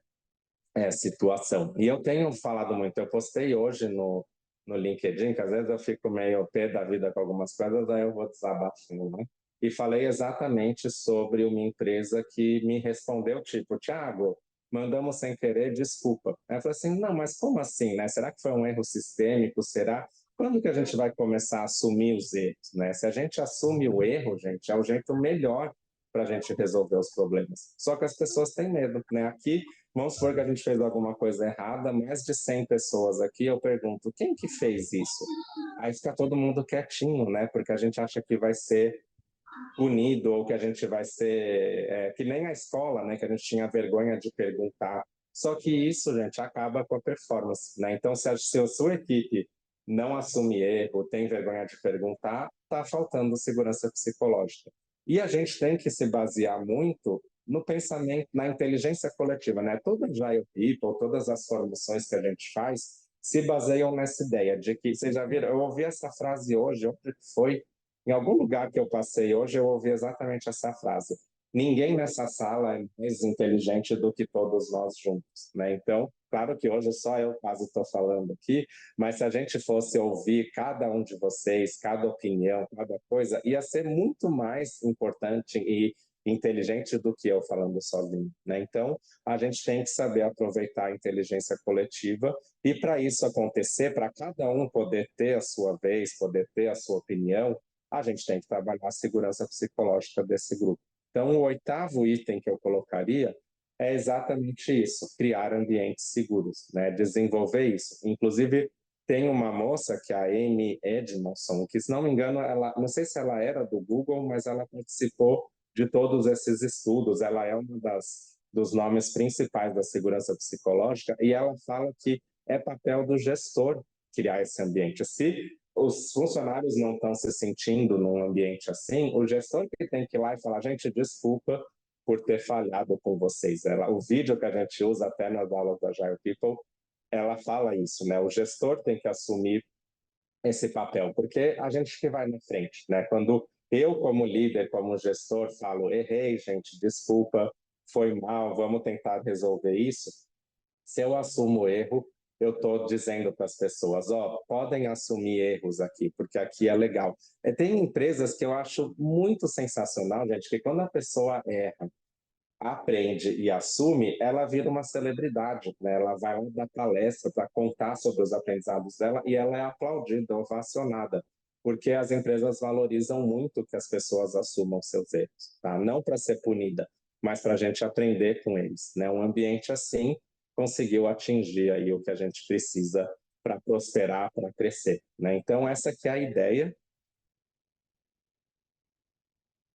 situação. E eu tenho falado muito, eu postei hoje no LinkedIn, que às vezes eu fico meio pé da vida com algumas coisas, aí eu vou desabafando, né? E falei exatamente sobre uma empresa que me respondeu, tipo, Thiago, mandamos sem querer, desculpa. Aí eu falei assim, não, mas como assim, né? Será que foi um erro sistêmico? Será? Quando que a gente vai começar a assumir os erros, né? Se a gente assume o erro, gente, é o jeito melhor para a gente resolver os problemas. Só que as pessoas têm medo, né? Aqui vamos supor que a gente fez alguma coisa errada, mais de 100 pessoas aqui, eu pergunto, quem que fez isso? Aí fica todo mundo quietinho, né? Porque a gente acha que vai ser punido ou que a gente vai ser que nem a escola, né? Que a gente tinha vergonha de perguntar. Só que isso, gente, acaba com a performance, né? Então, se a sua equipe não assume erro, tem vergonha de perguntar, está faltando segurança psicológica. E a gente tem que se basear muito no pensamento, na inteligência coletiva, né? Todo Agile People, todas as formações que a gente faz, se baseiam nessa ideia de que, vocês já viram, eu ouvi essa frase hoje, onde foi, em algum lugar que eu passei hoje, eu ouvi exatamente essa frase. Ninguém nessa sala é mais inteligente do que todos nós juntos, né? Então, claro que hoje só eu quase estou falando aqui, mas se a gente fosse ouvir cada um de vocês, cada opinião, cada coisa, ia ser muito mais importante e inteligente do que eu falando sozinho, né? Então, a gente tem que saber aproveitar a inteligência coletiva e para isso acontecer, para cada um poder ter a sua vez, poder ter a sua opinião, a gente tem que trabalhar a segurança psicológica desse grupo. Então, o oitavo item que eu colocaria é exatamente isso, criar ambientes seguros, né? Desenvolver isso. Inclusive, tem uma moça, que é a Amy Edmondson, que, se não me engano, ela, não sei se ela era do Google, mas ela participou de todos esses estudos. Ela é uma dos nomes principais da segurança psicológica e ela fala que é papel do gestor criar esse ambiente. Se os funcionários não estão se sentindo num ambiente assim, o gestor que tem que ir lá e falar, gente, desculpa por ter falhado com vocês. O vídeo que a gente usa até nas aulas da Agile People, ela fala isso, né? O gestor tem que assumir esse papel, porque a gente que vai na frente, né? Quando eu, como líder, como gestor, falo, errei, gente, desculpa, foi mal, vamos tentar resolver isso. Se eu assumo o erro, eu estou dizendo para as pessoas, ó, podem assumir erros aqui, porque aqui é legal. Tem empresas que eu acho muito sensacional, gente, que quando a pessoa erra, aprende e assume, ela vira uma celebridade, né? Ela vai dar palestra para contar sobre os aprendizados dela e ela é aplaudida, ovacionada, porque as empresas valorizam muito que as pessoas assumam seus erros, tá? Não para ser punida, mas para a gente aprender com eles, né? Um ambiente assim conseguiu atingir aí o que a gente precisa para prosperar, para crescer, né? Então essa que é a ideia.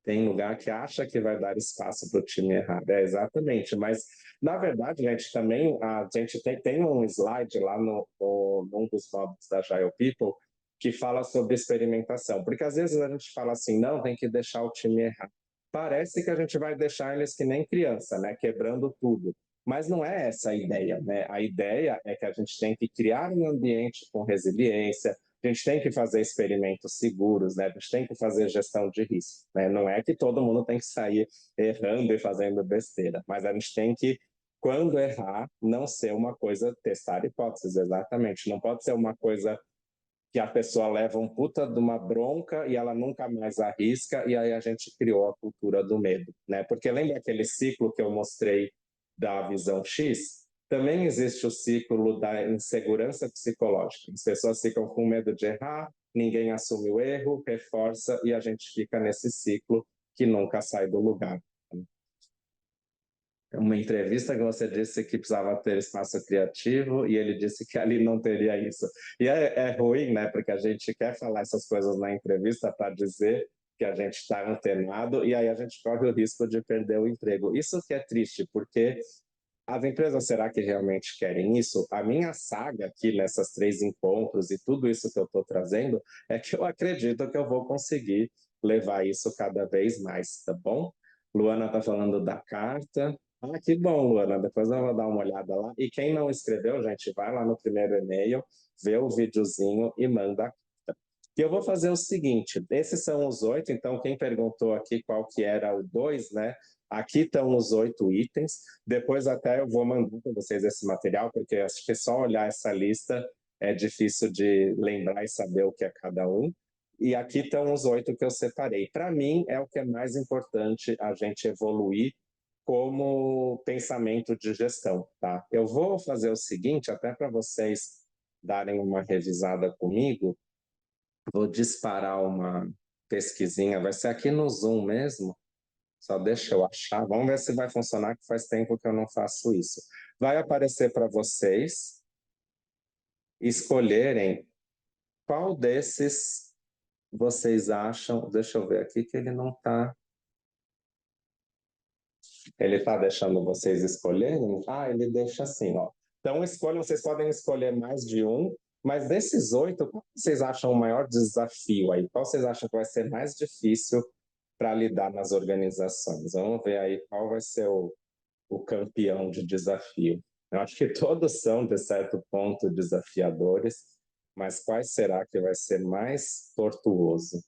Tem lugar que acha que vai dar espaço para o time errado. É, exatamente. Mas, na verdade, gente, também a gente tem um slide lá num dos módulos da Agile People que fala sobre experimentação. Porque às vezes a gente fala assim, não, tem que deixar o time errar. Parece que a gente vai deixar eles que nem criança, né? Quebrando tudo. Mas não é essa a ideia, né? A ideia é que a gente tem que criar um ambiente com resiliência, a gente tem que fazer experimentos seguros, né? A gente tem que fazer gestão de risco, né? Não é que todo mundo tem que sair errando e fazendo besteira, mas a gente tem que, quando errar, não ser uma coisa, testar hipóteses, exatamente. Não pode ser uma coisa que a pessoa leva um puta de uma bronca e ela nunca mais arrisca, e aí a gente criou a cultura do medo, né? Porque lembra aquele ciclo que eu mostrei da visão X? Também existe o ciclo da insegurança psicológica. As pessoas ficam com medo de errar, ninguém assume o erro, reforça, e a gente fica nesse ciclo que nunca sai do lugar. Uma entrevista que você disse que precisava ter espaço criativo e ele disse que ali não teria isso. E é ruim, né? Porque a gente quer falar essas coisas na entrevista para dizer que a gente está antenado e aí a gente corre o risco de perder o emprego. Isso que é triste, porque as empresas, será que realmente querem isso? A minha saga aqui nessas 3 encontros e tudo isso que eu estou trazendo é que eu acredito que eu vou conseguir levar isso cada vez mais, tá bom? Luana está falando da carta. Ah, que bom, Luana. Depois eu vou dar uma olhada lá. E quem não escreveu, gente, vai lá no primeiro e-mail, vê o videozinho e manda. E eu vou fazer o seguinte: esses são os 8, então quem perguntou aqui qual que era o 2, né? Aqui estão os 8 itens. Depois até eu vou mandar para vocês esse material, porque acho que só olhar essa lista é difícil de lembrar e saber o que é cada um. E aqui estão os 8 que eu separei. Para mim, é o que é mais importante a gente evoluir como pensamento de gestão, tá? Eu vou fazer o seguinte, até para vocês darem uma revisada comigo, vou disparar uma pesquisinha, vai ser aqui no Zoom mesmo, só deixa eu achar, vamos ver se vai funcionar, que faz tempo que eu não faço isso. Vai aparecer para vocês escolherem qual desses vocês acham, deixa eu ver aqui que ele não está. Ele está deixando vocês escolherem? Ah, ele deixa assim, ó. Então, escolham, vocês podem escolher mais de um, mas desses 8, qual vocês acham o maior desafio aí? Qual vocês acham que vai ser mais difícil para lidar nas organizações? Vamos ver aí qual vai ser o campeão de desafio. Eu acho que todos são, de certo ponto, desafiadores, mas quais será que vai ser mais tortuoso?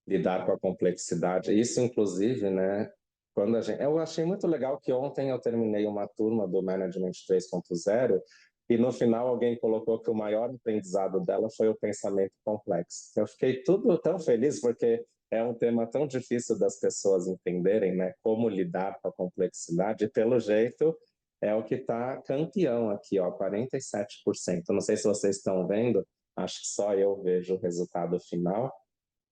Lidar com a complexidade. Isso, inclusive, né? Quando a gente... Eu achei muito legal que ontem eu terminei uma turma do Management 3.0 e no final alguém colocou que o maior aprendizado dela foi o pensamento complexo. Eu fiquei tudo tão feliz porque é um tema tão difícil das pessoas entenderem, né? Como lidar com a complexidade. E, pelo jeito, é o que está campeão aqui, ó, 47%. Não sei se vocês estão vendo, acho que só eu vejo o resultado final.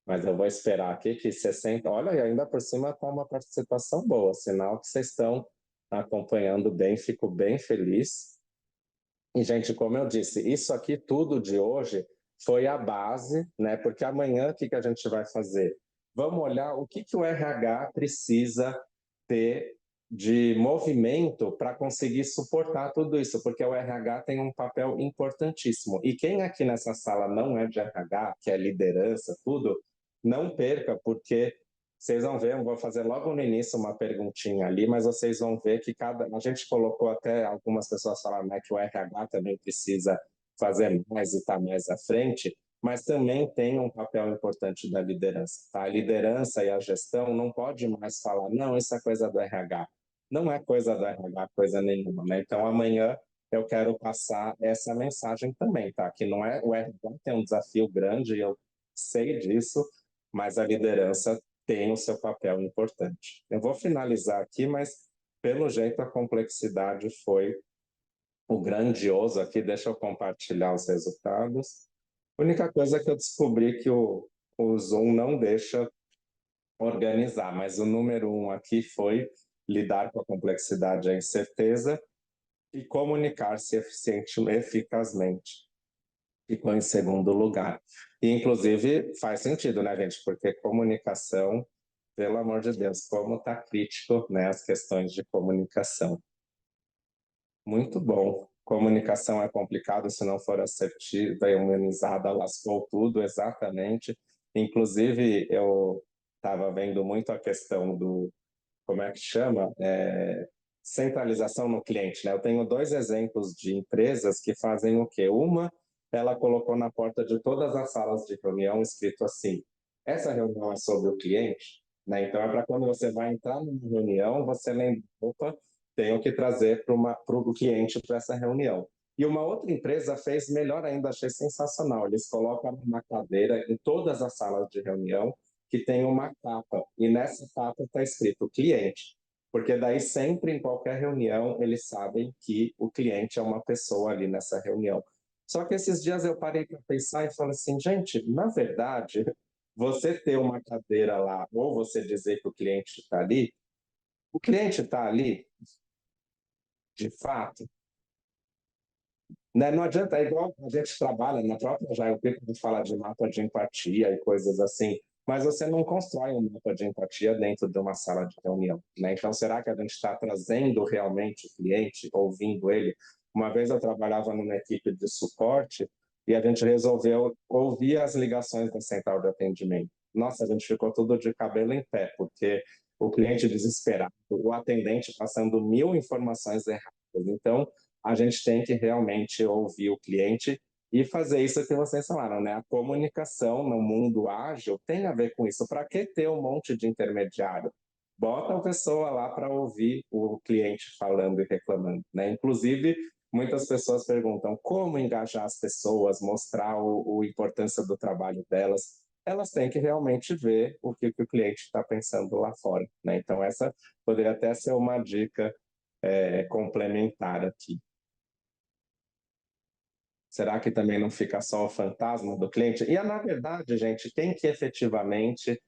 Mas eu vou esperar aqui que 60. Olha, e ainda por cima está uma participação boa, sinal que vocês estão acompanhando bem, fico bem feliz. E, gente, como eu disse, isso aqui tudo de hoje foi a base, né? Porque amanhã o que, que a gente vai fazer? Vamos olhar o que, que o RH precisa ter de movimento para conseguir suportar tudo isso, porque o RH tem um papel importantíssimo. E quem aqui nessa sala não é de RH, que é liderança, tudo, não perca, porque vocês vão ver, eu vou fazer logo no início uma perguntinha ali, mas vocês vão ver que a gente colocou até algumas pessoas falaram, né, que o RH também precisa fazer mais e estar mais à frente, mas também tem um papel importante da liderança. Tá? A liderança e a gestão não pode mais falar, não, isso é coisa do RH. Não é coisa do RH, coisa nenhuma. Né? Então, amanhã eu quero passar essa mensagem também, tá? Que não é o RH tem um desafio grande, eu sei disso, mas a liderança tem o seu papel importante. Eu vou finalizar aqui, mas pelo jeito a complexidade foi o grandioso aqui. Deixa eu compartilhar os resultados. A única coisa que eu descobri que o Zoom não deixa organizar, mas o número 1 aqui foi lidar com a complexidade e a incerteza e comunicar-se eficazmente. Ficou em segundo lugar. E, inclusive, faz sentido, né, gente? Porque comunicação, pelo amor de Deus, como está crítico, né, as questões de comunicação. Muito bom. Comunicação é complicado se não for assertiva e humanizada, lascou tudo, exatamente. Inclusive, eu estava vendo muito a questão do, como é que chama? Centralização no cliente, né? Eu tenho 2 exemplos de empresas que fazem o quê? Uma, ela colocou na porta de todas as salas de reunião escrito assim: essa reunião é sobre o cliente, né? Então é para quando você vai entrar numa reunião, você lembra, opa, tenho que trazer para o cliente para essa reunião. E uma outra empresa fez melhor ainda, achei sensacional. Eles colocam uma cadeira em todas as salas de reunião que tem uma capa, e nessa capa está escrito cliente. Porque daí sempre, em qualquer reunião, eles sabem que o cliente é uma pessoa ali nessa reunião. Só que esses dias eu parei para pensar e falei assim, gente, na verdade, você ter uma cadeira lá, ou você dizer que o cliente está ali, o cliente está ali, de fato, né? Não adianta, é igual a gente trabalha na própria já eu fico de falar de mapa de empatia e coisas assim. mas você não constrói um mapa de empatia dentro de uma sala de reunião, né? Então, será que a gente está trazendo realmente o cliente, ouvindo ele? Uma vez eu trabalhava numa equipe de suporte e a gente resolveu ouvir as ligações da central de atendimento. Nossa, a gente ficou tudo de cabelo em pé, porque o cliente desesperado, o atendente passando 1000 informações erradas. Então, a gente tem que realmente ouvir o cliente e fazer isso que vocês falaram, né? A comunicação no mundo ágil tem a ver com isso. Para que ter um monte de intermediário? Bota a pessoa lá para ouvir o cliente falando e reclamando, né? Inclusive, muitas pessoas perguntam como engajar as pessoas, mostrar a importância do trabalho delas. Elas têm que realmente ver o que o cliente está pensando lá fora, né? Então, essa poderia até ser uma dica complementar aqui. Será que também não fica só o fantasma do cliente? E, na verdade, gente, quem que efetivamente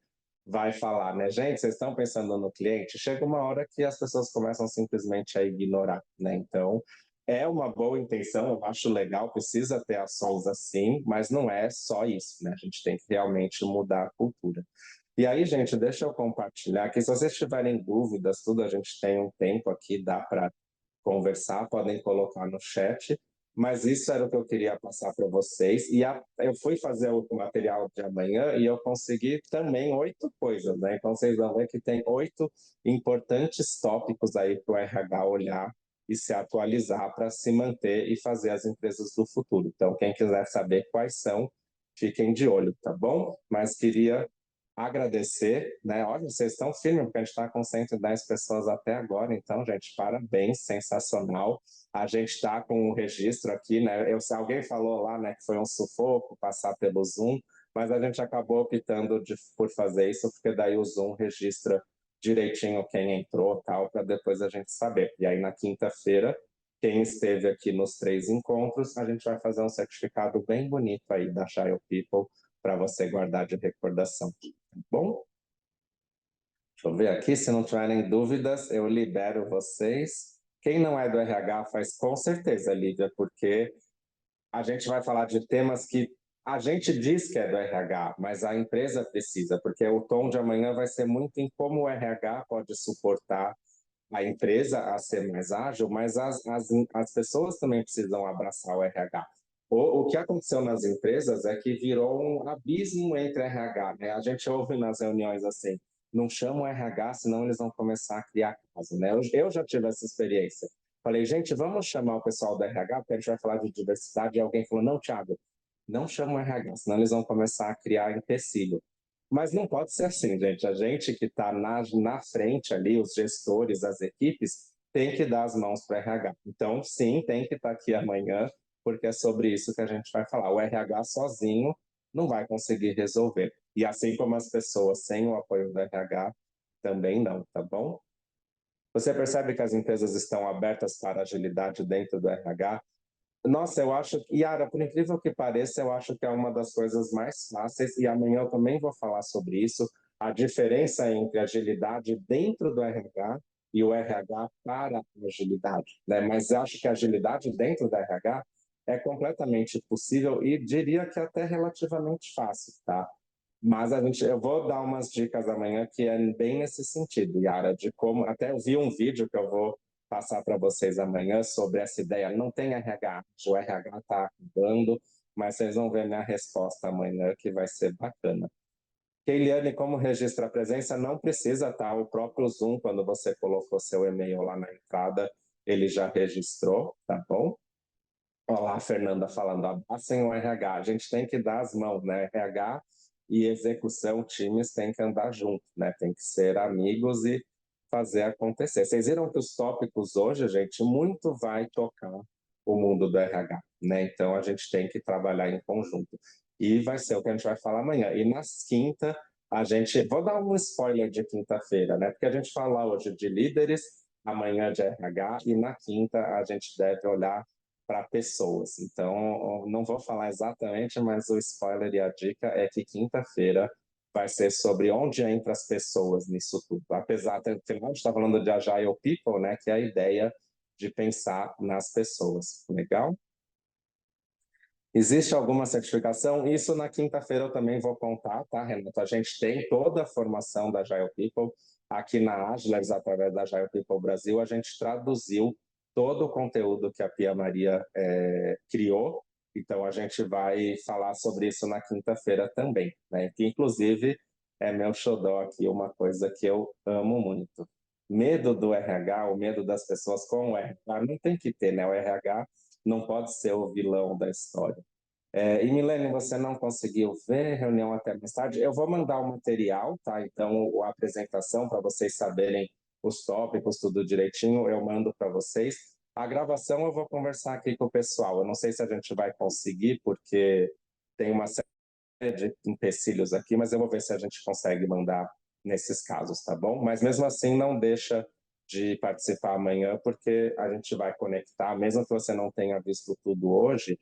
vai falar, né? Gente, vocês estão pensando no cliente? Chega uma hora que as pessoas começam simplesmente a ignorar, né? Então, é uma boa intenção, eu acho legal, precisa ter ações assim, mas não é só isso, né? A gente tem que realmente mudar a cultura. E aí, gente, deixa eu compartilhar aqui. Se vocês tiverem dúvidas, tudo, a gente tem um tempo aqui, dá para conversar, podem colocar no chat. Mas isso era o que eu queria passar para vocês. E eu fui fazer o material de amanhã e eu consegui também 8 coisas, né? Então vocês vão ver que tem 8 importantes tópicos aí para o RH olhar e se atualizar para se manter e fazer as empresas do futuro. Então, quem quiser saber quais são, fiquem de olho, tá bom? Mas queria agradecer, né? Olha, vocês estão firmes, porque a gente está com 110 pessoas até agora, então, gente, parabéns, sensacional. A gente está com o registro aqui, né? Se alguém falou lá, né, que foi um sufoco passar pelo Zoom, mas a gente acabou optando por fazer isso, porque daí o Zoom registra direitinho quem entrou, tal, para depois a gente saber. E aí, na quinta-feira, quem esteve aqui nos 3 encontros, a gente vai fazer um certificado bem bonito aí da Agile People para você guardar de recordação. Bom, deixa eu ver aqui, se não tiverem dúvidas, eu libero vocês. Quem não é do RH faz com certeza, Lívia, porque a gente vai falar de temas que a gente diz que é do RH, mas a empresa precisa, porque o tom de amanhã vai ser muito em como o RH pode suportar a empresa a ser mais ágil, mas as pessoas também precisam abraçar o RH. O que aconteceu nas empresas é que virou um abismo entre RH, né? A gente ouve nas reuniões assim, não chama o RH, senão eles vão começar a criar caso, né? Eu já tive essa experiência. Falei, gente, vamos chamar o pessoal do RH, porque a gente vai falar de diversidade, e alguém falou, não, Thiago, não chama o RH, senão eles vão começar a criar empecilho. Mas não pode ser assim, gente. A gente que está na frente ali, os gestores, as equipes, tem que dar as mãos para o RH. Então, sim, tem que estar aqui amanhã, porque é sobre isso que a gente vai falar. O RH sozinho não vai conseguir resolver. E assim como as pessoas sem o apoio do RH, também não, tá bom? Você percebe que as empresas estão abertas para agilidade dentro do RH? Nossa, eu acho, Yara, por incrível que pareça, eu acho que é uma das coisas mais fáceis, e amanhã eu também vou falar sobre isso, a diferença entre agilidade dentro do RH e o RH para a agilidade, né? Mas eu acho que a agilidade dentro do RH é completamente possível e diria que até relativamente fácil, tá? Mas eu vou dar umas dicas amanhã que é bem nesse sentido, Yara, de como, até eu vi um vídeo que eu vou passar para vocês amanhã sobre essa ideia. Não tem RH, o RH está acabando, mas vocês vão ver minha resposta amanhã, que vai ser bacana. Keiliane, como registra a presença, não precisa, tá? O próprio Zoom, quando você colocou seu e-mail lá na entrada, ele já registrou, tá bom? Olá, Fernanda falando, abracem o RH, a gente tem que dar as mãos, né? RH e execução, times têm que andar junto, né? Tem que ser amigos e fazer acontecer. Vocês viram que os tópicos hoje, gente, muito vai tocar o mundo do RH, né? Então a gente tem que trabalhar em conjunto. E vai ser o que a gente vai falar amanhã. E nas quinta, a gente. Vou dar um spoiler de quinta-feira, né? Porque a gente fala hoje de líderes, amanhã de RH, e na quinta a gente deve olhar para pessoas. Então, não vou falar exatamente, mas o spoiler e a dica é que quinta-feira vai ser sobre onde entram as pessoas nisso tudo. Apesar de, afinal, a gente está falando de Agile People, né, que é a ideia de pensar nas pessoas. Legal? Existe alguma certificação? Isso na quinta-feira eu também vou contar, tá, Renato? A gente tem toda a formação da Agile People aqui na Agilers, através da Agile People Brasil, a gente traduziu todo o conteúdo que a Pia Maria criou, então a gente vai falar sobre isso na quinta-feira também, né? Que inclusive é meu xodó aqui, uma coisa que eu amo muito. Medo do RH, o medo das pessoas com o RH, não tem que ter, né? O RH não pode ser o vilão da história. E Milene, você não conseguiu ver reunião até mais tarde? Eu vou mandar o material, tá? Então, a apresentação para vocês saberem os tópicos, tudo direitinho, eu mando para vocês. A gravação eu vou conversar aqui com o pessoal. Eu não sei se a gente vai conseguir, porque tem uma série de empecilhos aqui, mas eu vou ver se a gente consegue mandar nesses casos, tá bom? Mas mesmo assim, não deixa de participar amanhã, porque a gente vai conectar, mesmo que você não tenha visto tudo hoje,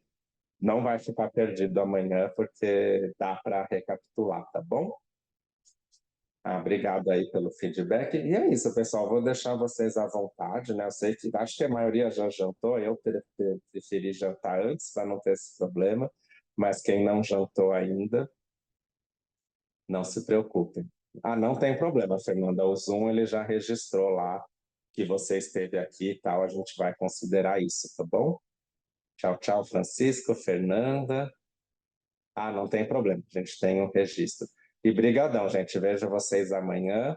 não vai ficar perdido amanhã, porque dá para recapitular, tá bom? Obrigado aí pelo feedback. E é isso, pessoal. Vou deixar vocês à vontade, né? Eu sei que acho que a maioria já jantou, eu preferi jantar antes para não ter esse problema, mas quem não jantou ainda, não se preocupem. Ah, não tem problema, Fernanda. O Zoom ele já registrou lá que você esteve aqui e tal. A gente vai considerar isso, tá bom? Tchau, tchau, Francisco, Fernanda. Ah, não tem problema, a gente tem um registro. E brigadão, gente. Vejo vocês amanhã.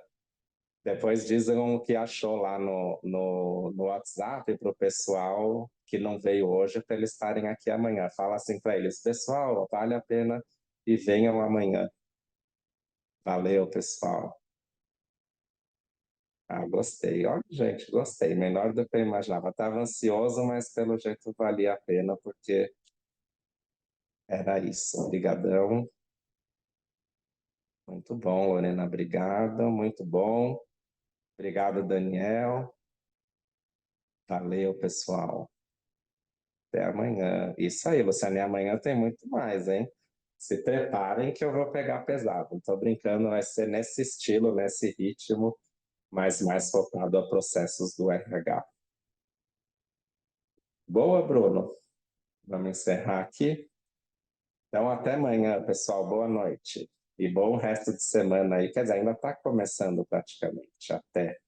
Depois dizem o que achou lá no WhatsApp para o pessoal que não veio hoje, para eles estarem aqui amanhã. Fala assim para eles, pessoal, vale a pena e venham amanhã. Valeu, pessoal. Ah, gostei. Olha, gente, gostei. Menor do que eu imaginava. Estava ansioso, mas pelo jeito valia a pena, porque era isso. Obrigadão. Muito bom, Lorena. Obrigado. Muito bom. Obrigado, Daniel. Valeu, pessoal. Até amanhã. Isso aí, Luciane. Amanhã tem muito mais, hein? Se preparem que eu vou pegar pesado. Não tô brincando, vai ser nesse estilo, nesse ritmo, mas mais focado a processos do RH. Boa, Bruno. Vamos encerrar aqui. Então, até amanhã, pessoal. Boa noite. E bom resto de semana aí. Quer dizer, ainda está começando praticamente. Até.